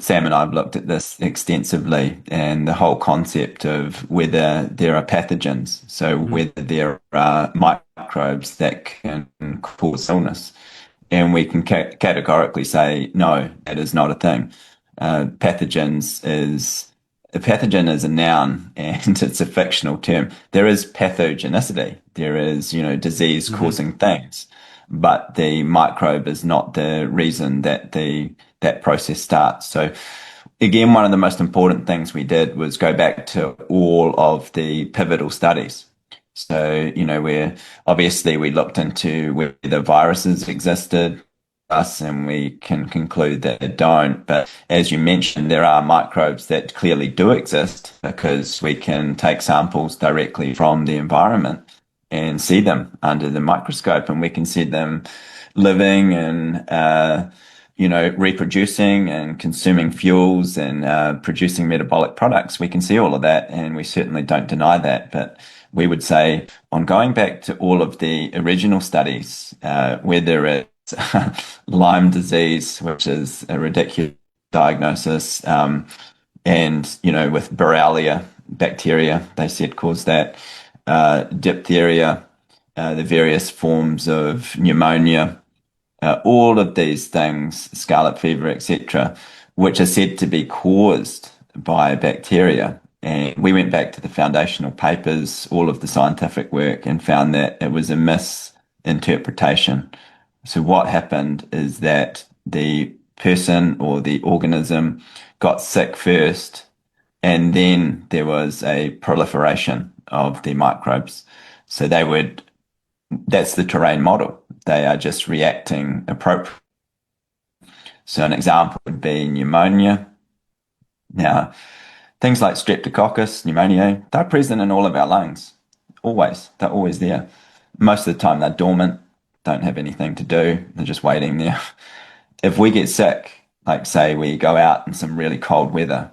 Sam and I have looked at this extensively, and the whole concept of whether there are pathogens, so Mhm. whether there are microbes that can cause illness. And we can categorically say, no, that is not a thing. Pathogens is A pathogen is a noun and it's a fictional term. There is pathogenicity. There is, disease Mhm. causing things, but the microbe is not the reason that that process starts. So again, one of the most important things we did was go back to all of the pivotal studies. So, where obviously we looked into whether viruses existed, us, and we can conclude that they don't. But as you mentioned, there are microbes that clearly do exist because we can take samples directly from the environment and see them under the microscope, and we can see them living and reproducing and consuming fuels and producing metabolic products. We can see all of that, and we certainly don't deny that. But we would say, on going back to all of the original studies, whether it's Lyme disease, which is a ridiculous diagnosis, and with Borrelia bacteria, they said caused that, diphtheria, the various forms of pneumonia, all of these things, scarlet fever, etc., which are said to be caused by bacteria. And we went back to the foundational papers, all of the scientific work, and found that it was a misinterpretation. So what happened is that the person or the organism got sick first, and then there was a proliferation of the microbes. So that's the terrain model. They are just reacting appropriately. So an example would be pneumonia. Now, things like Streptococcus, pneumoniae, they're present in all of our lungs. Always. They're always there. Most of the time they're dormant, don't have anything to do. They're just waiting there. If we get sick, like say we go out in some really cold weather,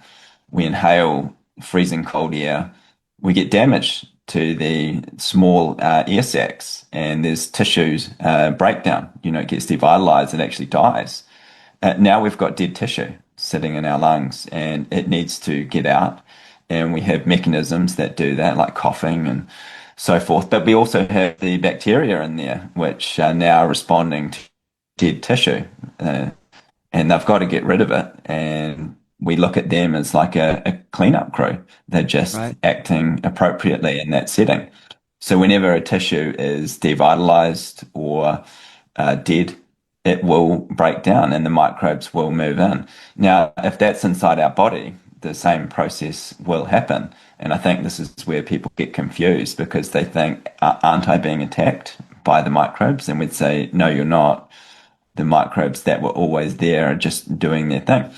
we inhale freezing cold air, we get damage to the small air sacs, and there's tissues breakdown. It gets devitalized, it actually dies. Now we've got dead tissue sitting in our lungs, and it needs to get out. And we have mechanisms that do that, like coughing and so forth. But we also have the bacteria in there, which are now responding to dead tissue. And they've got to get rid of it. And we look at them as like a cleanup crew. They're just Right. acting appropriately in that setting. So whenever a tissue is devitalized or dead, it will break down and the microbes will move in. Now, if that's inside our body, the same process will happen. And I think this is where people get confused because they think, aren't I being attacked by the microbes? And we'd say, no, you're not. The microbes that were always there are just doing their thing.